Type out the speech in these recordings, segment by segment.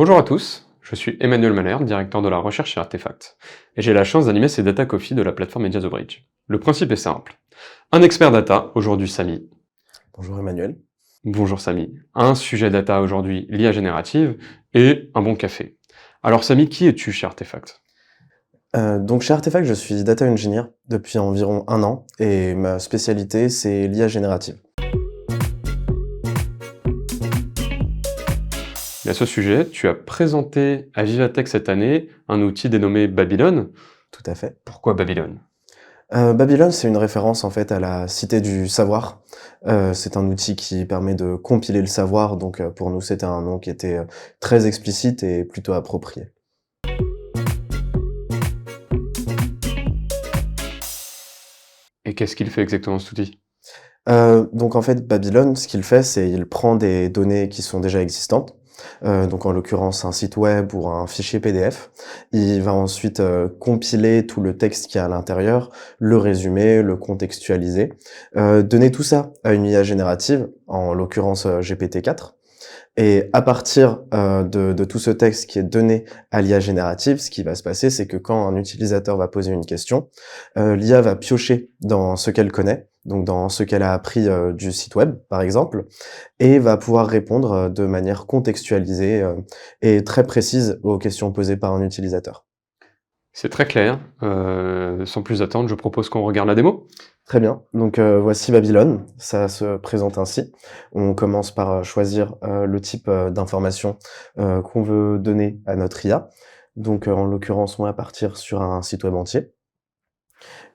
Bonjour à tous, je suis Emmanuel Malherbe, directeur de la recherche chez Artefact, et j'ai la chance d'animer ces Data Coffee de la plateforme Media The Bridge. Le principe est simple. Un expert data, aujourd'hui Samy. Bonjour Emmanuel. Bonjour Samy. Un sujet data aujourd'hui, l'IA générative, et un bon café. Alors Samy, qui es-tu chez Artefact? Donc chez Artefact, je suis data engineer depuis environ 1 an et ma spécialité, c'est l'IA générative. Et à ce sujet, tu as présenté à Vivatech cette année un outil dénommé Babylon. Tout à fait. Pourquoi Babylon? Babylon, c'est une référence en fait à la cité du savoir. C'est un outil qui permet de compiler le savoir, donc pour nous, c'était un nom qui était très explicite et plutôt approprié. Et qu'est-ce qu'il fait exactement cet outil? Donc en fait, Babylon, ce qu'il fait, c'est il prend des données qui sont déjà existantes, donc en l'occurrence un site web ou un fichier PDF. Il va ensuite compiler tout le texte qu'il y a à l'intérieur, le résumer, le contextualiser, donner tout ça à une IA générative, en l'occurrence GPT-4. Et à partir de tout ce texte qui est donné à l'IA générative, ce qui va se passer, c'est que quand un utilisateur va poser une question, l'IA va piocher dans ce qu'elle connaît, donc dans ce qu'elle a appris du site web, par exemple, et va pouvoir répondre de manière contextualisée et très précise aux questions posées par un utilisateur. C'est très clair. Sans plus attendre, je propose qu'on regarde la démo. Très bien, donc voici Babylone, ça se présente ainsi. On commence par choisir le type d'information qu'on veut donner à notre IA. Donc en l'occurrence, on va partir sur un site web entier.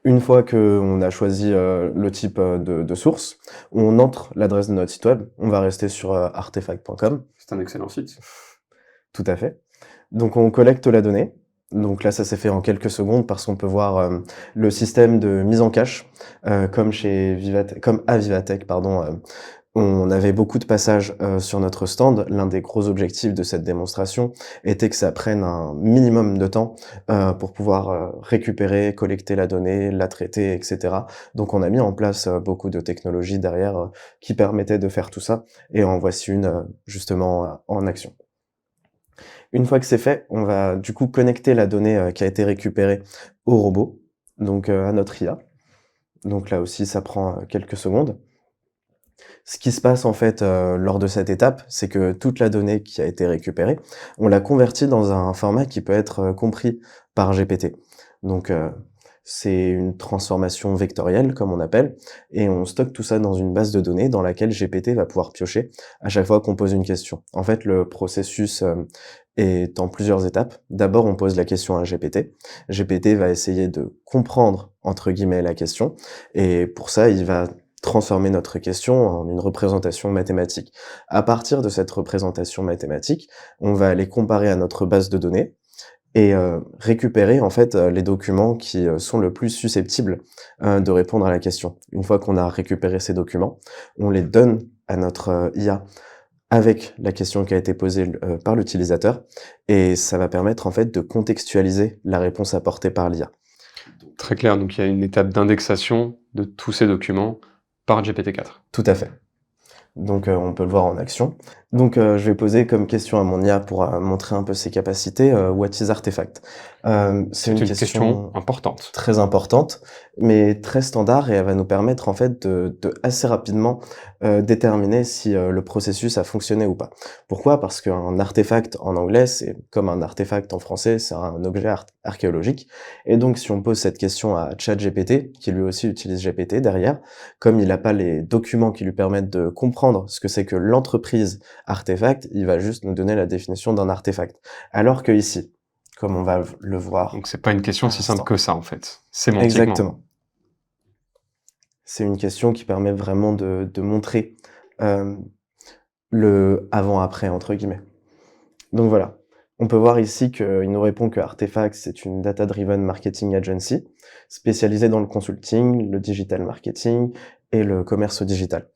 Une fois qu'on a choisi le type de source, on entre l'adresse de notre site web, on va rester sur artefact.com. C'est un excellent site. Tout à fait. Donc on collecte la donnée. Donc là, ça s'est fait en quelques secondes parce qu'on peut voir le système de mise en cache, comme à Vivatech, pardon. On avait beaucoup de passages sur notre stand. L'un des gros objectifs de cette démonstration était que ça prenne un minimum de temps pour pouvoir récupérer, collecter la donnée, la traiter, etc. Donc on a mis en place beaucoup de technologies derrière qui permettaient de faire tout ça. Et en voici une justement en action. Une fois que c'est fait, on va du coup connecter la donnée qui a été récupérée au robot, donc à notre IA. Donc là aussi, ça prend quelques secondes. Ce qui se passe en fait lors de cette étape, c'est que toute la donnée qui a été récupérée, on l'a convertie dans un format qui peut être compris par GPT. Donc c'est une transformation vectorielle, comme on appelle, et on stocke tout ça dans une base de données dans laquelle GPT va pouvoir piocher à chaque fois qu'on pose une question. En fait, le processus est en plusieurs étapes. D'abord, on pose la question à GPT. GPT va essayer de comprendre, entre guillemets, la question, et pour ça, il va transformer notre question en une représentation mathématique. À partir de cette représentation mathématique, on va aller comparer à notre base de données et récupérer en fait les documents qui sont le plus susceptibles de répondre à la question. Une fois qu'on a récupéré ces documents, on les donne à notre IA avec la question qui a été posée par l'utilisateur, et ça va permettre en fait de contextualiser la réponse apportée par l'IA. Très clair, donc il y a une étape d'indexation de tous ces documents par GPT-4. Tout à fait. Donc on peut le voir en action. Donc je vais poser comme question à mon IA pour montrer un peu ses capacités, what is Artefact? C'est une question importante. très importante, mais très standard, et elle va nous permettre en fait de assez rapidement déterminer si le processus a fonctionné ou pas. Pourquoi? Parce qu'un artefact en anglais, c'est comme un artefact en français, c'est un objet archéologique. Et donc si on pose cette question à ChatGPT, qui lui aussi utilise GPT derrière, comme il n'a pas les documents qui lui permettent de comprendre ce que c'est que l'entreprise artefact, il va juste nous donner la définition d'un artefact. Alors que ici, comme on va le voir. Donc c'est pas une question si simple que ça en fait, sémantiquement. Exactement. C'est une question qui permet vraiment de montrer le avant-après, entre guillemets. Donc voilà. On peut voir ici qu'il nous répond que Artefact, c'est une data-driven marketing agency spécialisée dans le consulting, le digital marketing et le commerce digital.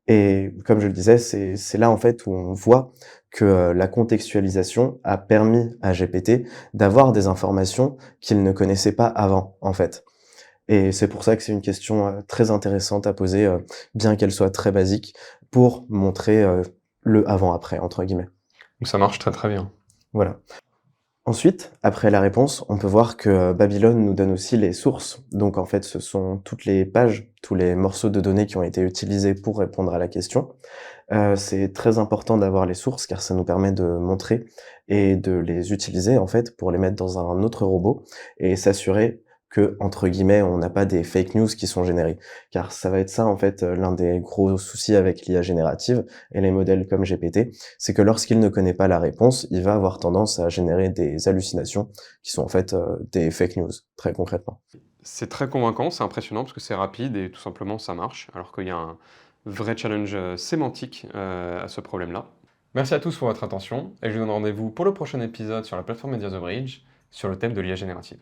Et comme je le disais, c'est là en fait où on voit que la contextualisation a permis à GPT d'avoir des informations qu'il ne connaissait pas avant, en fait. Et c'est pour ça que c'est une question très intéressante à poser, bien qu'elle soit très basique, pour montrer le avant-après, entre guillemets. Donc ça marche très très bien. Voilà. Ensuite, après la réponse, on peut voir que Babylone nous donne aussi les sources. Donc en fait, ce sont toutes les pages, tous les morceaux de données qui ont été utilisés pour répondre à la question. C'est très important d'avoir les sources car ça nous permet de montrer et de les utiliser en fait pour les mettre dans un autre robot et s'assurer que, entre guillemets, on n'a pas des fake news qui sont générés. Car ça va être ça en fait, l'un des gros soucis avec l'IA générative et les modèles comme GPT, c'est que lorsqu'il ne connaît pas la réponse, il va avoir tendance à générer des hallucinations qui sont en fait, des fake news, très concrètement. C'est très convaincant, c'est impressionnant parce que c'est rapide et tout simplement ça marche, alors qu'il y a un vrai challenge sémantique à ce problème-là. Merci à tous pour votre attention et je vous donne rendez-vous pour le prochain épisode sur la plateforme Media The Bridge sur le thème de l'IA générative.